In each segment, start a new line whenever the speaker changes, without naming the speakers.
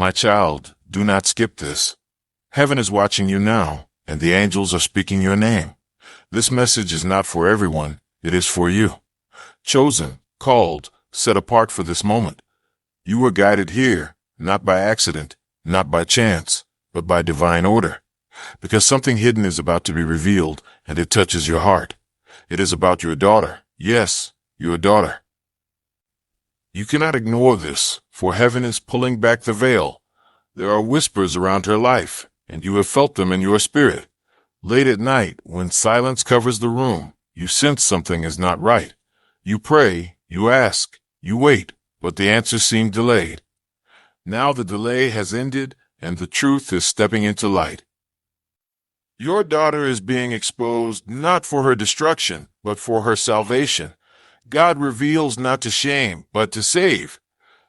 My child, do not skip this. Heaven is watching you now, and the angels are speaking your name. This message is not for everyone, it is for you. Chosen, called, set apart for this moment. You were guided here, not by accident, not by chance, but by divine order. Because something hidden is about to be revealed, and it touches your heart. It is about your daughter. Yes, your daughter. You cannot ignore this, for heaven is pulling back the veil. There are whispers around her life, and you have felt them in your spirit. Late at night, when silence covers the room, you sense something is not right. You pray, you ask, you wait, but the answers seem delayed. Now the delay has ended, and the truth is stepping into light. Your daughter is being exposed not for her destruction, but for her salvation. God reveals not to shame, but to save.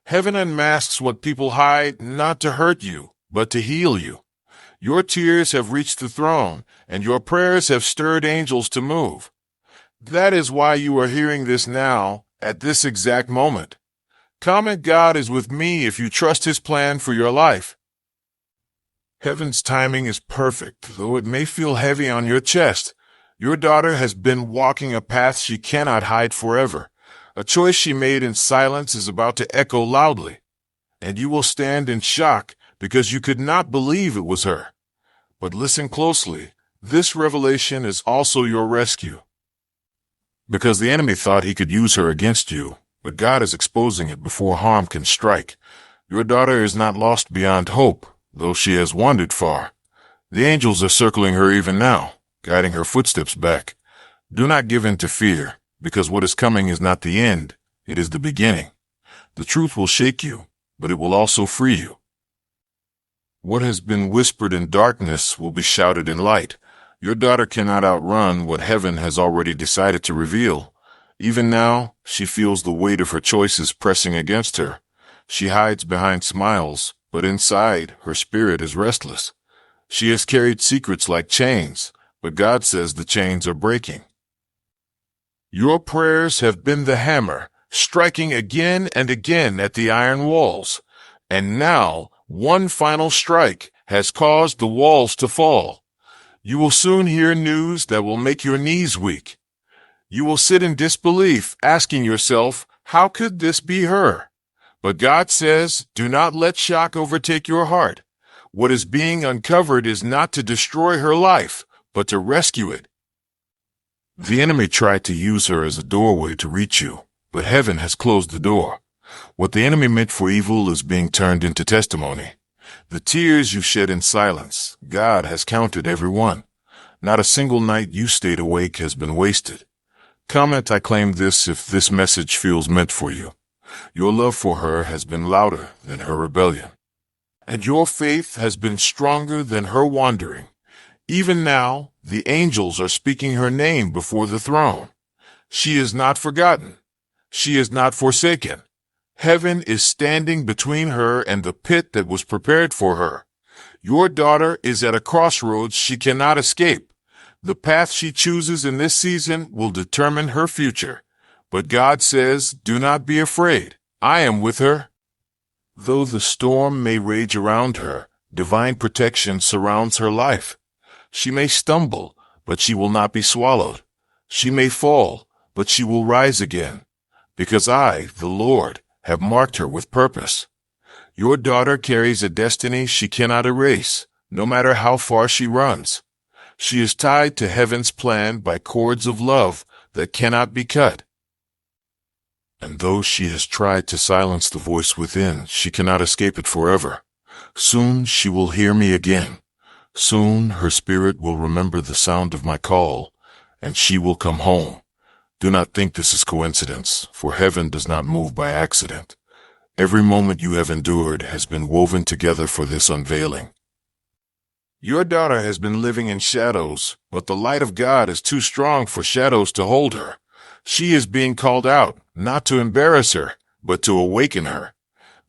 Heaven unmasks what people hide, not to hurt you, but to heal you. Your tears have reached the throne, and your prayers have stirred angels to move. That is why you are hearing this now, at this exact moment. Comment, God is with me if you trust His plan for your life. Heaven's timing is perfect, though it may feel heavy on your chest. Your daughter has been walking a path she cannot hide forever. A choice she made in silence is about to echo loudly, and you will stand in shock because you could not believe it was her. But listen closely. This revelation is also your rescue. Because the enemy thought he could use her against you, but God is exposing it before harm can strike. Your daughter is not lost beyond hope, though she has wandered far. The angels are circling her even now, guiding her footsteps back. Do not give in to fear, because what is coming is not the end, it is the beginning. The truth will shake you, but it will also free you. What has been whispered in darkness will be shouted in light. Your daughter cannot outrun what heaven has already decided to reveal. Even now, she feels the weight of her choices pressing against her. She hides behind smiles, but inside, her spirit is restless. She has carried secrets like chains, but God says the chains are breaking. Your prayers have been the hammer, striking again and again at the iron walls. And now, one final strike has caused the walls to fall. You will soon hear news that will make your knees weak. You will sit in disbelief, asking yourself, how could this be her? But God says, do not let shock overtake your heart. What is being uncovered is not to destroy her life, but to rescue it. The enemy tried to use her as a doorway to reach you, but heaven has closed the door. What the enemy meant for evil is being turned into testimony. The tears you shed in silence, God has counted every one. Not a single night you stayed awake has been wasted. Comment, I claim this if this message feels meant for you. Your love for her has been louder than her rebellion, and your faith has been stronger than her wandering. Even now, the angels are speaking her name before the throne. She is not forgotten. She is not forsaken. Heaven is standing between her and the pit that was prepared for her. Your daughter is at a crossroads she cannot escape. The path she chooses in this season will determine her future. But God says, do not be afraid. I am with her. Though the storm may rage around her, divine protection surrounds her life. She may stumble, but she will not be swallowed. She may fall, but she will rise again. Because I, the Lord, have marked her with purpose. Your daughter carries a destiny she cannot erase, no matter how far she runs. She is tied to heaven's plan by cords of love that cannot be cut. And though she has tried to silence the voice within, she cannot escape it forever. Soon she will hear me again. Soon her spirit will remember the sound of my call, and she will come home. Do not think this is coincidence, for heaven does not move by accident. Every moment you have endured has been woven together for this unveiling. Your daughter has been living in shadows, but the light of God is too strong for shadows to hold her. She is being called out, not to embarrass her, but to awaken her.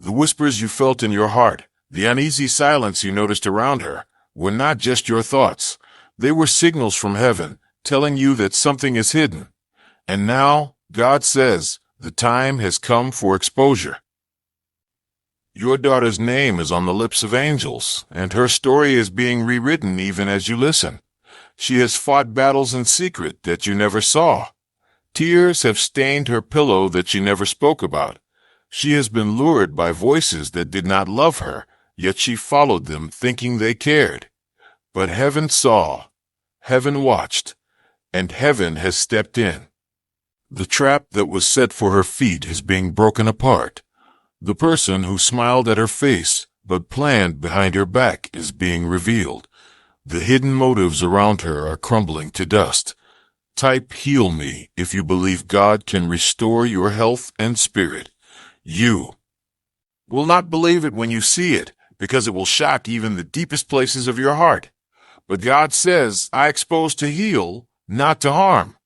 The whispers you felt in your heart, the uneasy silence you noticed around her, were not just your thoughts. They were signals from heaven, telling you that something is hidden. And now, God says, the time has come for exposure. Your daughter's name is on the lips of angels, and her story is being rewritten even as you listen. She has fought battles in secret that you never saw. Tears have stained her pillow that she never spoke about. She has been lured by voices that did not love her, yet she followed them thinking they cared. But heaven saw, heaven watched, and heaven has stepped in. The trap that was set for her feet is being broken apart. The person who smiled at her face but planned behind her back is being revealed. The hidden motives around her are crumbling to dust. Type "Heal me" if you believe God can restore your health and spirit. You will not believe it when you see it, because it will shock even the deepest places of your heart. But God says, I expose to heal, not to harm.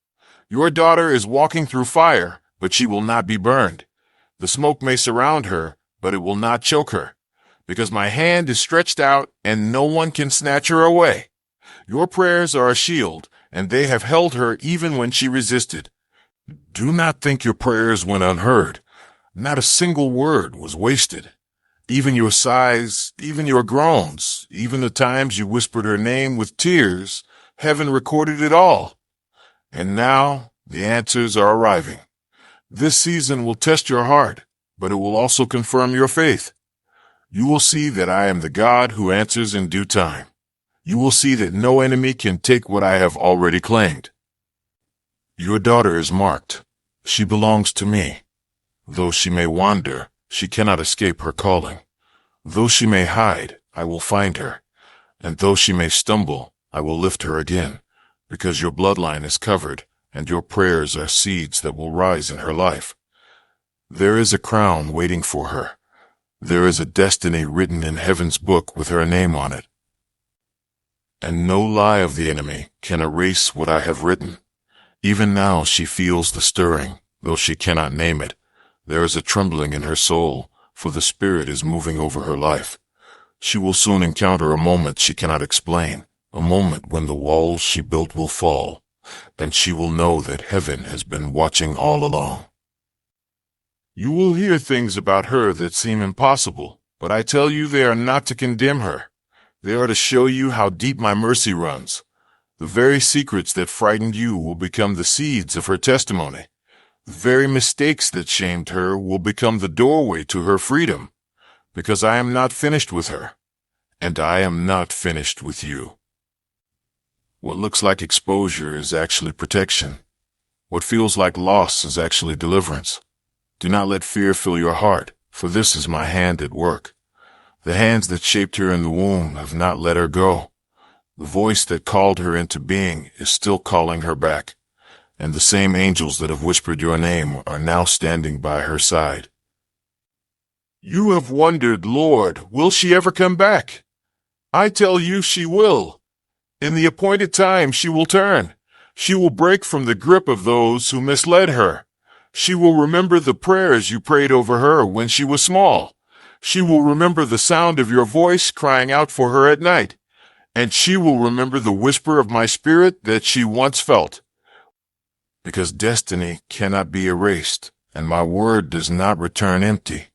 Your daughter is walking through fire, but she will not be burned. The smoke may surround her, but it will not choke her, because my hand is stretched out and no one can snatch her away. Your prayers are a shield, and they have held her even when she resisted. Do not think your prayers went unheard. Not a single word was wasted. Even your sighs, even your groans, even the times you whispered her name with tears, heaven recorded it all. And now the answers are arriving. This season will test your heart, but it will also confirm your faith. You will see that I am the God who answers in due time. You will see that no enemy can take what I have already claimed. Your daughter is marked. She belongs to me. Though she may wander, she cannot escape her calling. Though she may hide, I will find her. And though she may stumble, I will lift her again, because your bloodline is covered, and your prayers are seeds that will rise in her life. There is a crown waiting for her. There is a destiny written in heaven's book with her name on it. And no lie of the enemy can erase what I have written. Even now she feels the stirring, though she cannot name it. There is a trembling in her soul, for the Spirit is moving over her life. She will soon encounter a moment she cannot explain, a moment when the walls she built will fall, and she will know that heaven has been watching all along. You will hear things about her that seem impossible, but I tell you they are not to condemn her. They are to show you how deep my mercy runs. The very secrets that frightened you will become the seeds of her testimony. The very mistakes that shamed her will become the doorway to her freedom, because I am not finished with her, and I am not finished with you. What looks like exposure is actually protection. What feels like loss is actually deliverance. Do not let fear fill your heart, for this is my hand at work. The hands that shaped her in the womb have not let her go. The voice that called her into being is still calling her back, and the same angels that have whispered your name are now standing by her side. You have wondered, Lord, will she ever come back? I tell you she will. In the appointed time she will turn. She will break from the grip of those who misled her. She will remember the prayers you prayed over her when she was small. She will remember the sound of your voice crying out for her at night. And she will remember the whisper of my spirit that she once felt. Because destiny cannot be erased, and my word does not return empty.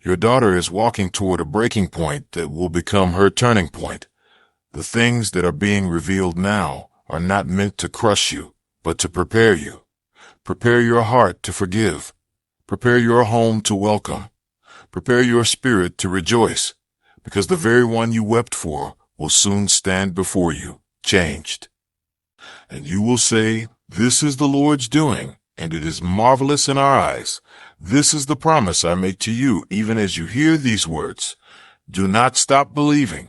Your daughter is walking toward a breaking point that will become her turning point. The things that are being revealed now are not meant to crush you, but to prepare you. Prepare your heart to forgive. Prepare your home to welcome. Prepare your spirit to rejoice, because the very one you wept for will soon stand before you, changed. And you will say, this is the Lord's doing, and it is marvelous in our eyes. This is the promise I make to you, even as you hear these words. Do not stop believing.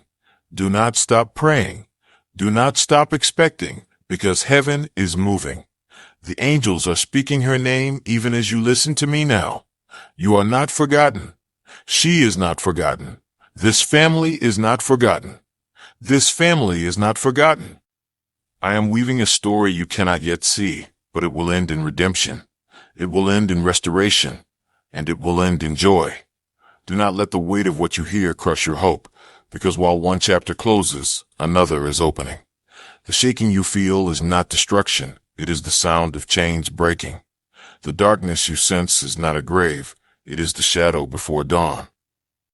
Do not stop praying. Do not stop expecting, because heaven is moving. The angels are speaking her name even as you listen to me now. You are not forgotten. She is not forgotten. This family is not forgotten. This family is not forgotten. I am weaving a story you cannot yet see, but it will end in redemption. It will end in restoration, and it will end in joy. Do not let the weight of what you hear crush your hope, because while one chapter closes, another is opening. The shaking you feel is not destruction. It is the sound of chains breaking. The darkness you sense is not a grave. It is the shadow before dawn.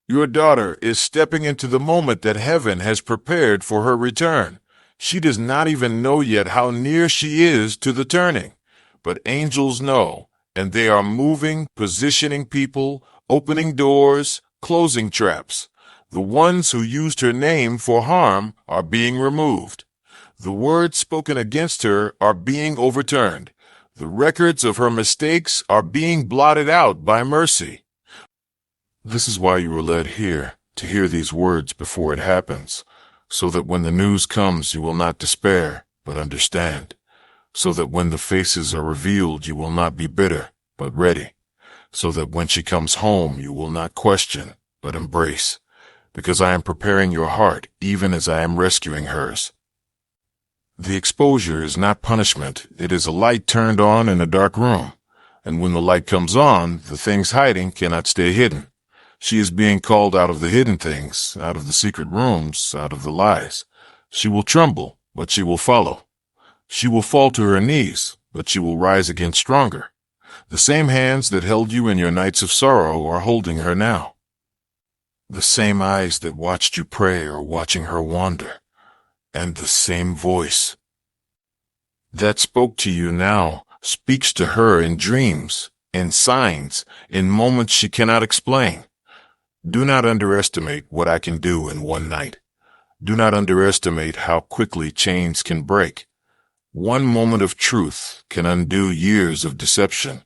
Your daughter is stepping into the moment that heaven has prepared for her return. She does not even know yet how near she is to the turning, but angels know, and they are moving, positioning people, opening doors, closing traps. The ones who used her name for harm are being removed. The words spoken against her are being overturned. The records of her mistakes are being blotted out by mercy. This is why you were led here, to hear these words before it happens, so that when the news comes you will not despair, but understand, so that when the faces are revealed you will not be bitter, but ready, so that when she comes home you will not question, but embrace, because I am preparing your heart even as I am rescuing hers. The exposure is not punishment, it is a light turned on in a dark room, and when the light comes on, the things hiding cannot stay hidden. She is being called out of the hidden things, out of the secret rooms, out of the lies. She will tremble, but she will follow. She will fall to her knees, but she will rise again stronger. The same hands that held you in your nights of sorrow are holding her now. The same eyes that watched you pray are watching her wander. And the same voice that spoke to you now speaks to her in dreams, in signs, in moments she cannot explain. Do not underestimate what I can do in one night. Do not underestimate how quickly chains can break. One moment of truth can undo years of deception.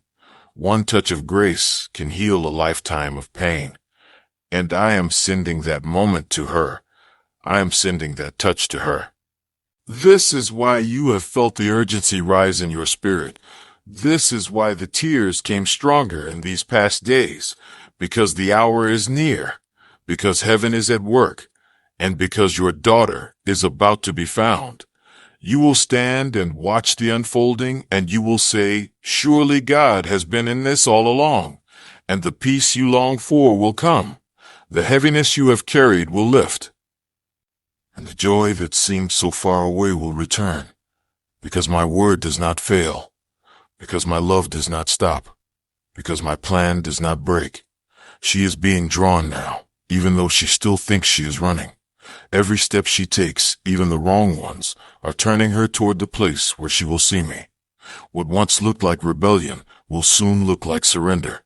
One touch of grace can heal a lifetime of pain. And I am sending that moment to her. I am sending that touch to her. This is why you have felt the urgency rise in your spirit. This is why the tears came stronger in these past days, because the hour is near, because heaven is at work, and because your daughter is about to be found. You will stand and watch the unfolding, and you will say, surely God has been in this all along, and the peace you long for will come. The heaviness you have carried will lift. And the joy that seemed so far away will return, because my word does not fail, because my love does not stop, because my plan does not break. She is being drawn now, even though she still thinks she is running. Every step she takes, even the wrong ones, are turning her toward the place where she will see me. What once looked like rebellion will soon look like surrender.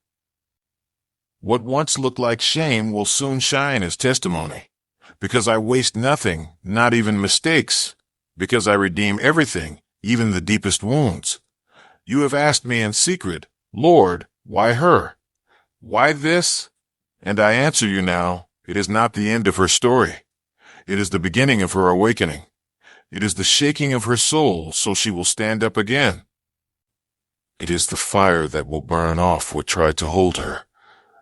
What once looked like shame will soon shine as testimony. Because I waste nothing, not even mistakes. Because I redeem everything, even the deepest wounds. You have asked me in secret, Lord, why her? Why this? And I answer you now, it is not the end of her story. It is the beginning of her awakening. It is the shaking of her soul so she will stand up again. It is the fire that will burn off what tried to hold her.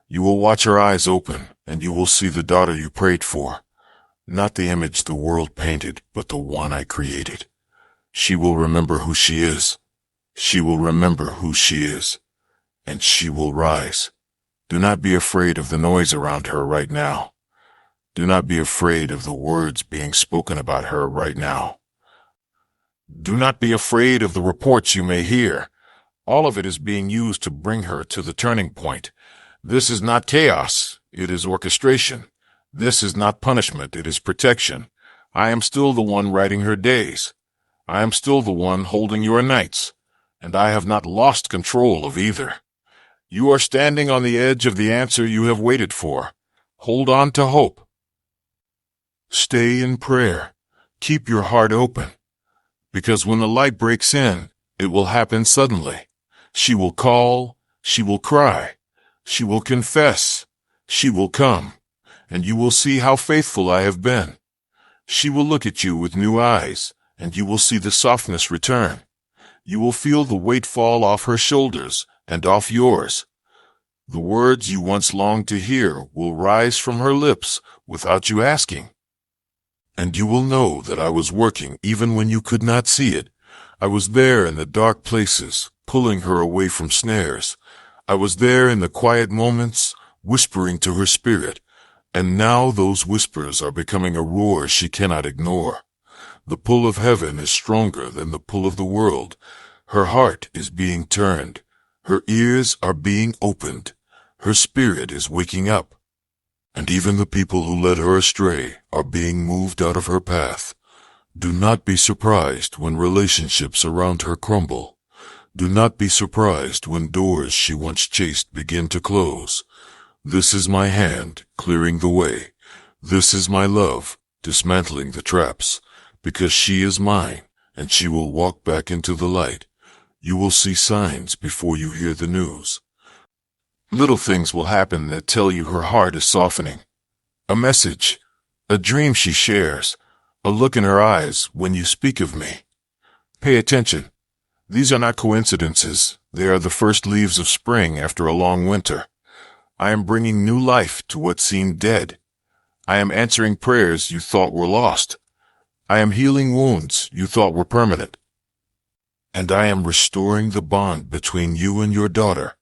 You will watch her eyes open, and you will see the daughter you prayed for. Not the image the world painted, but the one I created. She will remember who she is. She will remember who she is. And she will rise. Do not be afraid of the noise around her right now. Do not be afraid of the words being spoken about her right now. Do not be afraid of the reports you may hear. All of it is being used to bring her to the turning point. This is not chaos. It is orchestration. This is not punishment, it is protection. I am still the one writing her days. I am still the one holding your nights, and I have not lost control of either. You are standing on the edge of the answer you have waited for. Hold on to hope. Stay in prayer. Keep your heart open. Because when the light breaks in, it will happen suddenly. She will call, she will cry, she will confess, she will come. And you will see how faithful I have been. She will look at you with new eyes, and you will see the softness return. You will feel the weight fall off her shoulders and off yours. The words you once longed to hear will rise from her lips without you asking. And you will know that I was working even when you could not see it. I was there in the dark places, pulling her away from snares. I was there in the quiet moments, whispering to her spirit. And now those whispers are becoming a roar she cannot ignore. The pull of heaven is stronger than the pull of the world. Her heart is being turned. Her ears are being opened. Her spirit is waking up. and even the people who led her astray are being moved out of her path. Do not be surprised when relationships around her crumble. Do not be surprised when doors she once chased begin to close. This is my hand clearing the way. This is my love dismantling the traps, because she is mine, and she will walk back into the light. You will see signs before you hear the news. Little things will happen that tell you her heart is softening. A message, a dream she shares, a look in her eyes when you speak of me. Pay attention. These are not coincidences. They are the first leaves of spring after a long winter. I am bringing new life to what seemed dead. I am answering prayers you thought were lost. I am healing wounds you thought were permanent. And I am restoring the bond between you and your daughter.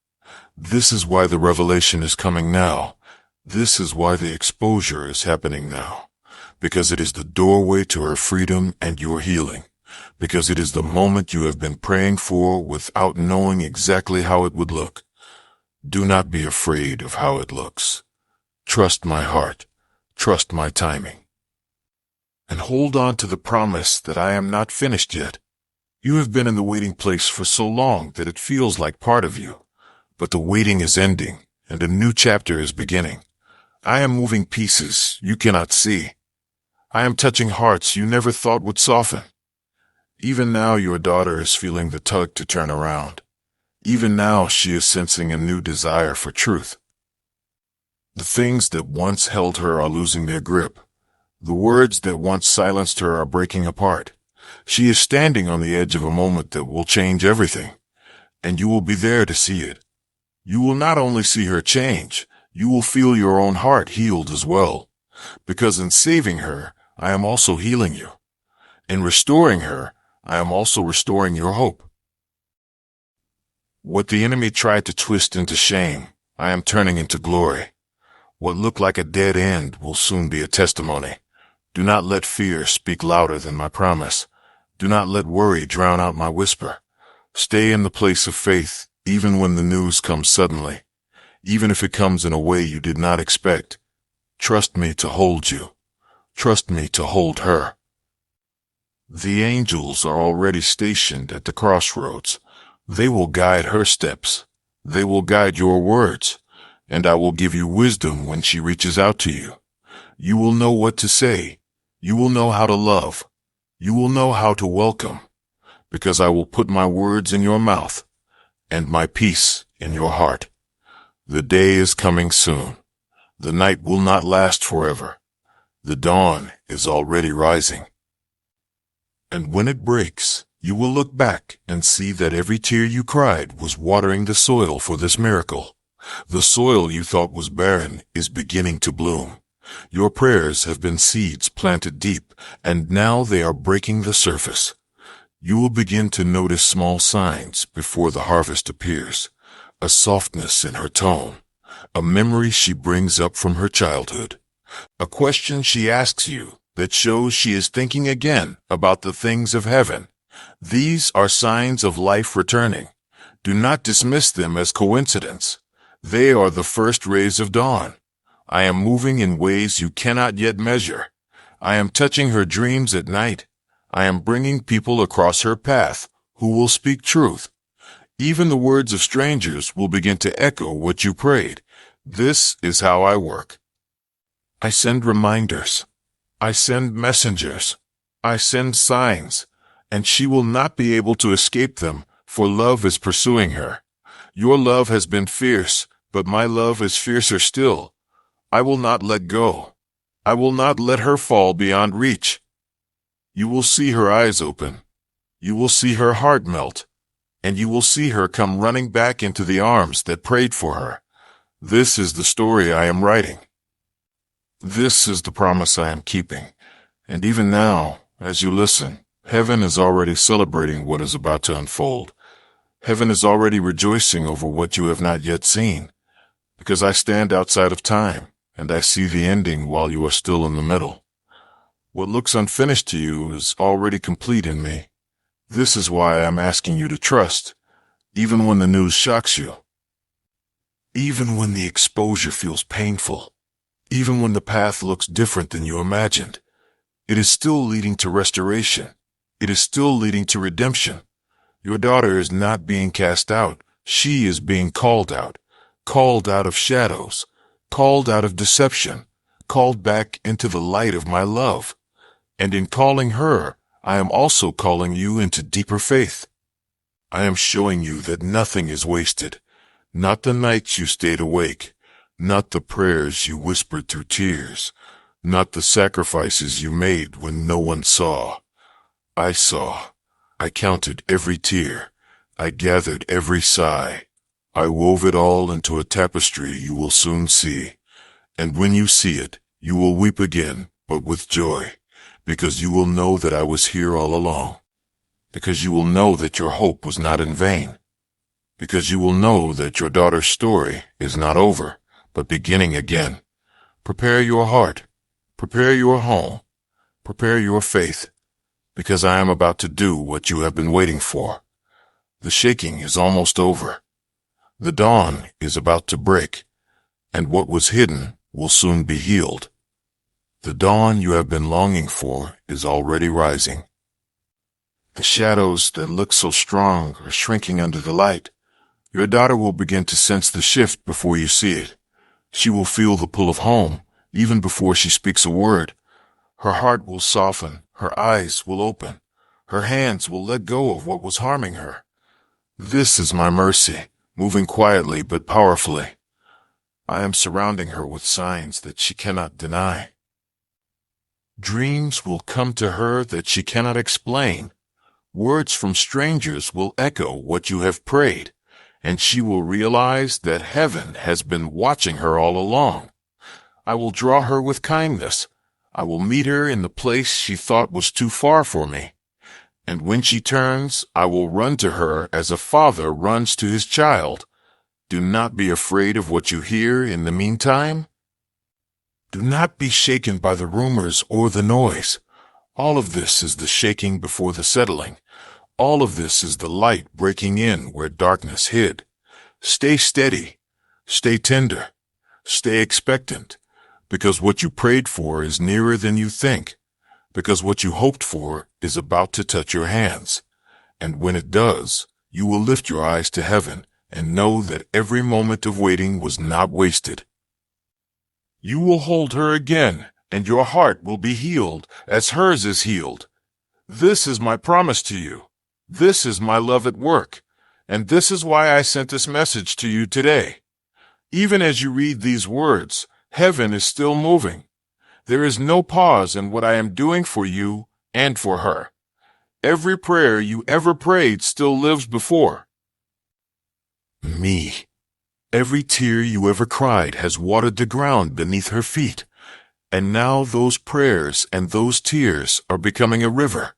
This is why the revelation is coming now. This is why the exposure is happening now. Because it is the doorway to her freedom and your healing. Because it is the moment you have been praying for without knowing exactly how it would look. Do not be afraid of how it looks. Trust my heart. Trust my timing. And hold on to the promise that I am not finished yet. You have been in the waiting place for so long that it feels like part of you. But the waiting is ending, and a new chapter is beginning. I am moving pieces you cannot see. I am touching hearts you never thought would soften. Even now your daughter is feeling the tug to turn around. Even now she is sensing a new desire for truth. The things that once held her are losing their grip. The words that once silenced her are breaking apart. She is standing on the edge of a moment that will change everything, and you will be there to see it. You will not only see her change, you will feel your own heart healed as well. Because in saving her, I am also healing you. In restoring her, I am also restoring your hope. What the enemy tried to twist into shame, I am turning into glory. What looked like a dead end will soon be a testimony. Do not let fear speak louder than my promise. Do not let worry drown out my whisper. Stay in the place of faith, even when the news comes suddenly. Even if it comes in a way you did not expect. Trust me to hold you. Trust me to hold her. The angels are already stationed at the crossroads. They will guide her steps. They will guide your words. And I will give you wisdom when she reaches out to you. You will know what to say. You will know how to love. You will know how to welcome. Because I will put my words in your mouth and my peace in your heart. The day is coming soon. The night will not last forever. The dawn is already rising. And when it breaks, you will look back and see that every tear you cried was watering the soil for this miracle. The soil you thought was barren is beginning to bloom. Your prayers have been seeds planted deep, and now they are breaking the surface. You will begin to notice small signs before the harvest appears. A softness in her tone, a memory she brings up from her childhood, a question she asks you that shows she is thinking again about the things of heaven. These are signs of life returning. Do not dismiss them as coincidence. They are the first rays of dawn. I am moving in ways you cannot yet measure. I am touching her dreams at night. I am bringing people across her path who will speak truth. Even the words of strangers will begin to echo what you prayed. This is how I work. I send reminders. I send messengers. I send signs, and she will not be able to escape them, for love is pursuing her. Your love has been fierce, but my love is fiercer still. I will not let go. I will not let her fall beyond reach. You will see her eyes open. You will see her heart melt. And you will see her come running back into the arms that prayed for her. This is the story I am writing. This is the promise I am keeping. And even now, as you listen, heaven is already celebrating what is about to unfold. Heaven is already rejoicing over what you have not yet seen. Because I stand outside of time, and I see the ending while you are still in the middle. What looks unfinished to you is already complete in me. This is why I'm asking you to trust, even when the news shocks you. Even when the exposure feels painful. Even when the path looks different than you imagined, it is still leading to restoration. It is still leading to redemption. Your daughter is not being cast out. She is being called out of shadows, called out of deception, called back into the light of my love. And in calling her, I am also calling you into deeper faith. I am showing you that nothing is wasted, not the nights you stayed awake, not the prayers you whispered through tears, not the sacrifices you made when no one saw. I saw. I counted every tear. I gathered every sigh. I wove it all into a tapestry you will soon see. And when you see it, you will weep again, but with joy, because you will know that I was here all along. Because you will know that your hope was not in vain. Because you will know that your daughter's story is not over, but beginning again. Prepare your heart. Prepare your home. Prepare your faith. Because I am about to do what you have been waiting for. The shaking is almost over. The dawn is about to break, and what was hidden will soon be healed. The dawn you have been longing for is already rising. The shadows that look so strong are shrinking under the light. Your daughter will begin to sense the shift before you see it. She will feel the pull of home even before she speaks a word. Her heart will soften, her eyes will open, her hands will let go of what was harming her. This is my mercy, moving quietly but powerfully. I am surrounding her with signs that she cannot deny. Dreams will come to her that she cannot explain. Words from strangers will echo what you have prayed, and she will realize that heaven has been watching her all along. I will draw her with kindness. I will meet her in the place she thought was too far for me. And when she turns, I will run to her as a father runs to his child. Do not be afraid of what you hear in the meantime. Do not be shaken by the rumors or the noise. All of this is the shaking before the settling. All of this is the light breaking in where darkness hid. Stay steady. Stay tender. Stay expectant. Because what you prayed for is nearer than you think. Because what you hoped for is about to touch your hands. And when it does, you will lift your eyes to heaven and know that every moment of waiting was not wasted. You will hold her again, and your heart will be healed as hers is healed. This is my promise to you. This is my love at work, and this is why I sent this message to you today. Even as you read these words, heaven is still moving. There is no pause in what I am doing for you and for her. Every prayer you ever prayed still lives before me. Every tear you ever cried has watered the ground beneath her feet. And now those prayers and those tears are becoming a river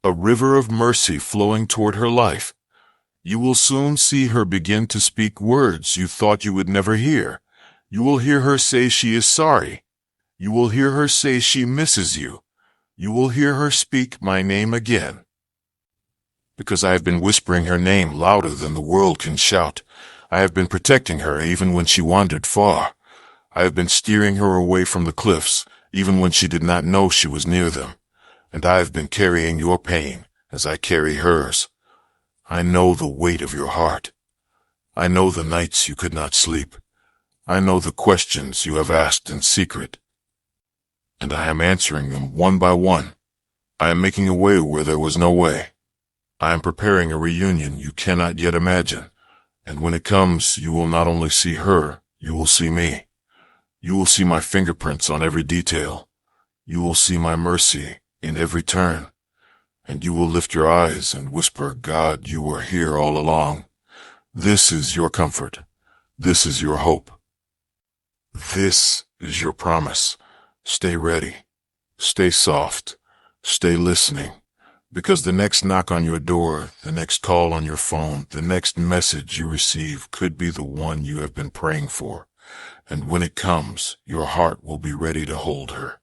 of mercy flowing toward her life. You will soon see her begin to speak words you thought you would never hear. You will hear her say she is sorry. You will hear her say she misses you. You will hear her speak my name again. Because I have been whispering her name louder than the world can shout. I have been protecting her even when she wandered far. I have been steering her away from the cliffs, even when she did not know she was near them. And I have been carrying your pain as I carry hers. I know the weight of your heart. I know the nights you could not sleep. I know the questions you have asked in secret. And I am answering them one by one. I am making a way where there was no way. I am preparing a reunion you cannot yet imagine. And when it comes, you will not only see her, you will see me. You will see my fingerprints on every detail. You will see my mercy in every turn. And you will lift your eyes and whisper, God, you were here all along. This is your comfort. This is your hope. This is your promise. Stay ready. Stay soft. Stay listening. Because the next knock on your door, the next call on your phone, the next message you receive could be the one you have been praying for. And when it comes, your heart will be ready to hold her.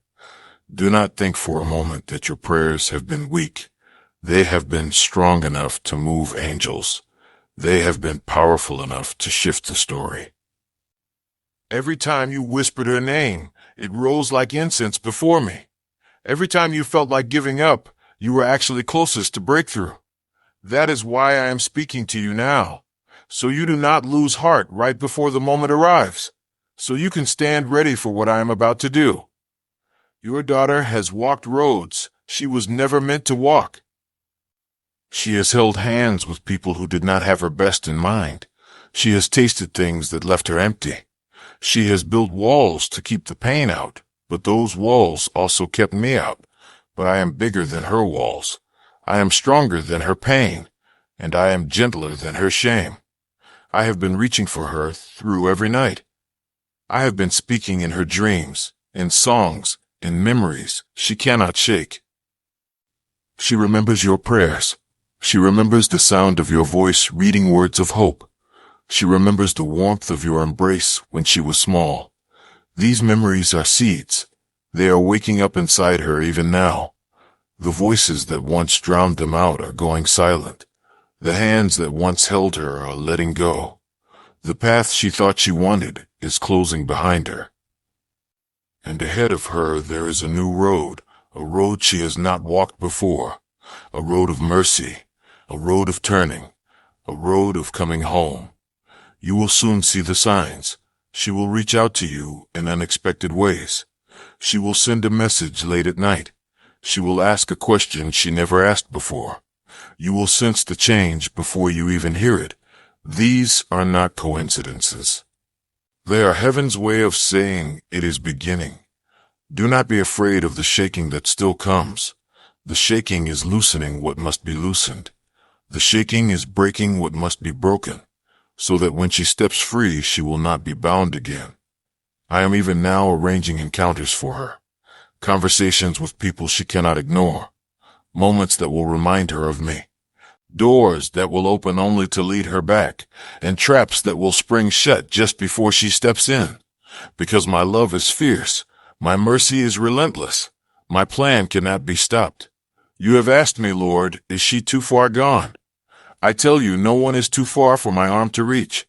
Do not think for a moment that your prayers have been weak. They have been strong enough to move angels. They have been powerful enough to shift the story. Every time you whispered her name, It rose like incense before me. Every time you felt like giving up, you were actually closest to breakthrough. That is why I am speaking to you now, so you do not lose heart right before the moment arrives, so you can stand ready for what I am about to do. Your daughter has walked roads she was never meant to walk. She has held hands with people who did not have her best in mind. She has tasted things that left her empty. She has built walls to keep the pain out, but those walls also kept me out. But I am bigger than her walls. I am stronger than her pain, and I am gentler than her shame. I have been reaching for her through every night. I have been speaking in her dreams, in songs, in memories she cannot shake. She remembers your prayers. She remembers the sound of your voice reading words of hope. She remembers the warmth of your embrace when she was small. These memories are seeds. They are waking up inside her even now. The voices that once drowned them out are going silent. The hands that once held her are letting go. The path she thought she wanted is closing behind her. And ahead of her there is a new road, a road she has not walked before, a road of mercy, a road of turning, a road of coming home. You will soon see the signs. She will reach out to you in unexpected ways. She will send a message late at night. She will ask a question she never asked before. You will sense the change before you even hear it. These are not coincidences. They are heaven's way of saying it is beginning. Do not be afraid of the shaking that still comes. The shaking is loosening what must be loosened. The shaking is breaking what must be broken, so that when she steps free, she will not be bound again. I am even now arranging encounters for her. Conversations with people she cannot ignore. Moments that will remind her of me. Doors that will open only to lead her back, and traps that will spring shut just before she steps in. Because my love is fierce, my mercy is relentless, my plan cannot be stopped. You have asked me, Lord, is she too far gone? I tell you, no one is too far for my arm to reach.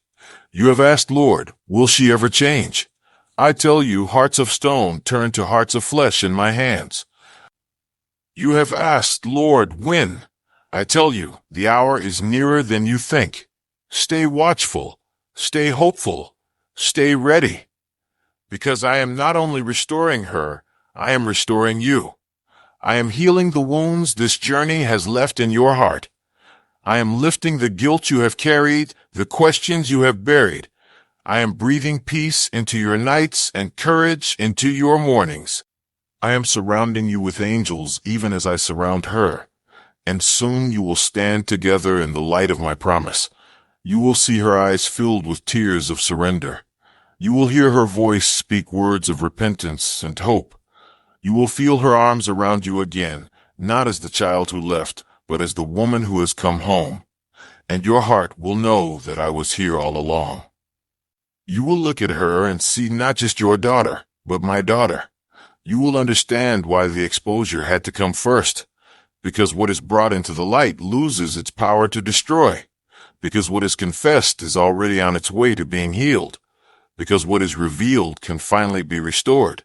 You have asked, Lord, will she ever change? I tell you, hearts of stone turn to hearts of flesh in my hands. You have asked, Lord, when? I tell you, the hour is nearer than you think. Stay watchful, stay hopeful, stay ready. Because I am not only restoring her, I am restoring you. I am healing the wounds this journey has left in your heart. I am lifting the guilt you have carried, the questions you have buried. I am breathing peace into your nights and courage into your mornings. I am surrounding you with angels even as I surround her. And soon you will stand together in the light of my promise. You will see her eyes filled with tears of surrender. You will hear her voice speak words of repentance and hope. You will feel her arms around you again, not as the child who left, but as the woman who has come home. And your heart will know that I was here all along. You will look at her and see not just your daughter, but my daughter. You will understand why the exposure had to come first. Because what is brought into the light loses its power to destroy. Because what is confessed is already on its way to being healed. Because what is revealed can finally be restored.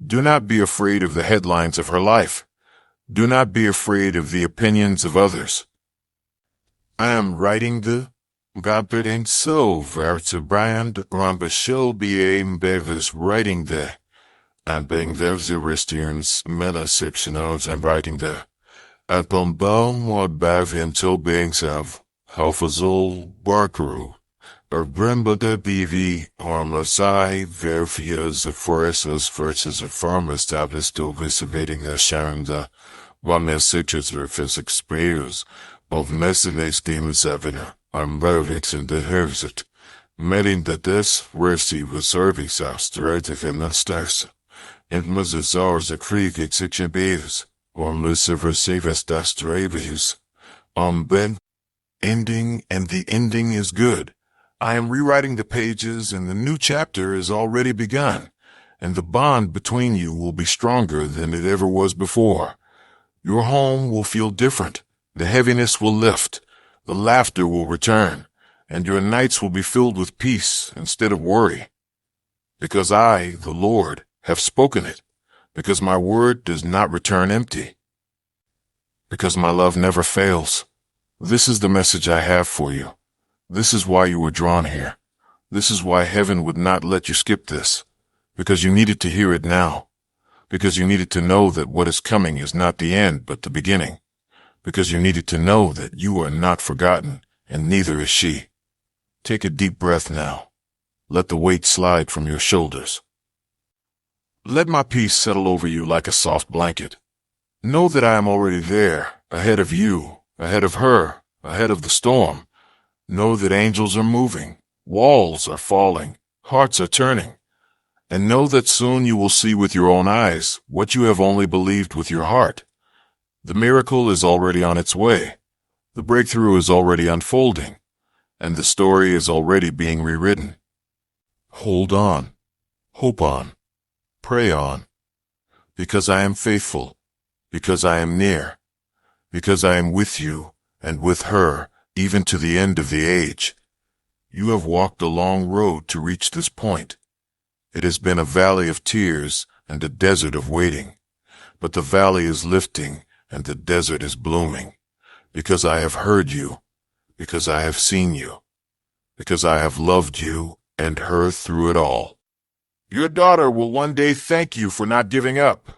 Do not be afraid of the headlines of her life. Do not be afraid of the opinions of others. I am writing the Goddard so vertebrand Rambashil B.A. Bevis writing the and being there's Aristians Metasipsionos and writing the at Bombom what Bav until beings have Halfazul Barkaru or Bremba de BV Harmlessai Verfias of Forestas versus a farm established to visitating the sharing the one messages or physics prayers of messages demons avenue. I'm Rovix and the Herzit. Meaning that this Resi was service austerity in the stars. It was as ours a creek execution beers. Lucifer savest das Travius. Ben. Ending, and the ending is good. I am rewriting the pages, and the new chapter is already begun, and the bond between you will be stronger than it ever was before. Your home will feel different. The heaviness will lift. The laughter will return, and your nights will be filled with peace instead of worry. Because I, the Lord, have spoken it, because my word does not return empty, because my love never fails. This is the message I have for you. This is why you were drawn here. This is why heaven would not let you skip this, because you needed to hear it now, because you needed to know that what is coming is not the end but the beginning, because you needed to know that you are not forgotten, and neither is she. Take a deep breath now. Let the weight slide from your shoulders. Let my peace settle over you like a soft blanket. Know that I am already there, ahead of you, ahead of her, ahead of the storm. Know that angels are moving, walls are falling, hearts are turning. And know that soon you will see with your own eyes what you have only believed with your heart. The miracle is already on its way. The breakthrough is already unfolding, and the story is already being rewritten. Hold on, hope on, pray on, because I am faithful, because I am near, because I am with you and with her, even to the end of the age. You have walked a long road to reach this point. It has been a valley of tears and a desert of waiting, but the valley is lifting and the desert is blooming, because I have heard you, because I have seen you, because I have loved you and her through it all. Your daughter will one day thank you for not giving up.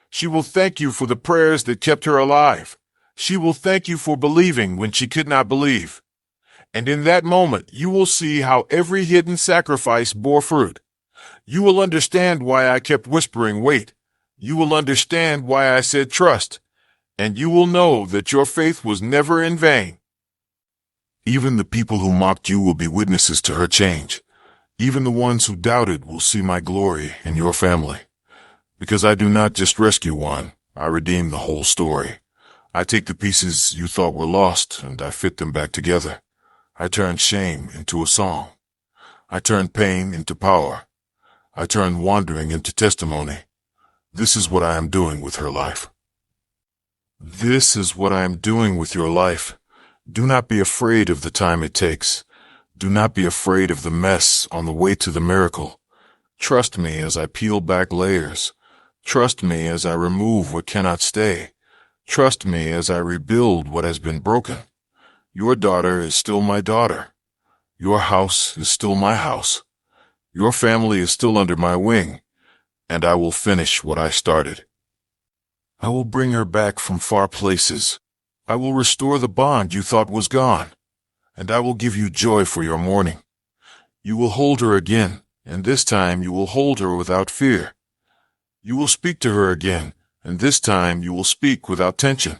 She will thank you for the prayers that kept her alive. She will thank you for believing when she could not believe. And in that moment, you will see how every hidden sacrifice bore fruit. You will understand why I kept whispering, wait. You will understand why I said trust. And you will know that your faith was never in vain. Even the people who mocked you will be witnesses to her change. Even the ones who doubted will see my glory in your family. Because I do not just rescue one, I redeem the whole story. I take the pieces you thought were lost and I fit them back together. I turn shame into a song. I turn pain into power. I turn wandering into testimony. This is what I am doing with her life. This is what I am doing with your life. Do not be afraid of the time it takes. Do not be afraid of the mess on the way to the miracle. Trust me as I peel back layers. Trust me as I remove what cannot stay. Trust me as I rebuild what has been broken. Your daughter is still my daughter. Your house is still my house. Your family is still under my wing, and I will finish what I started. I will bring her back from far places. I will restore the bond you thought was gone, and I will give you joy for your mourning. You will hold her again, and this time you will hold her without fear. You will speak to her again, and this time you will speak without tension.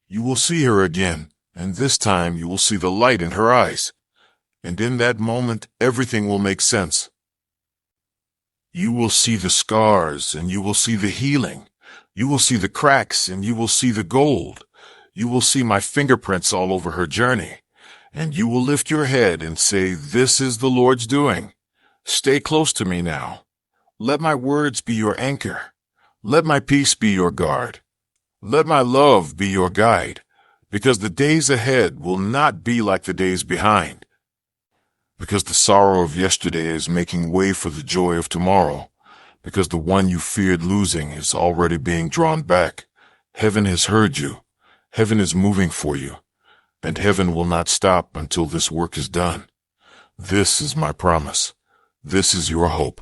You will see her again, and this time you will see the light in her eyes. And in that moment, everything will make sense. You will see the scars, and you will see the healing. You will see the cracks, and you will see the gold. You will see my fingerprints all over her journey. And you will lift your head and say, this is the Lord's doing. Stay close to me now. Let my words be your anchor. Let my peace be your guard. Let my love be your guide, because the days ahead will not be like the days behind. Because the sorrow of yesterday is making way for the joy of tomorrow. Because the one you feared losing is already being drawn back. Heaven has heard you. Heaven is moving for you. And heaven will not stop until this work is done. This is my promise. This is your hope.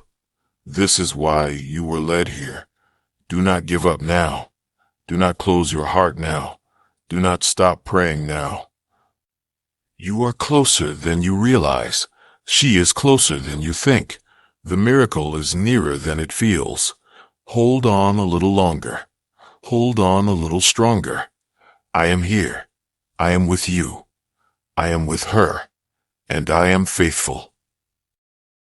This is why you were led here. Do not give up now. Do not close your heart now. Do not stop praying now. You are closer than you realize. She is closer than you think. The miracle is nearer than it feels. Hold on a little longer. Hold on a little stronger. I am here. I am with you. I am with her. And I am faithful.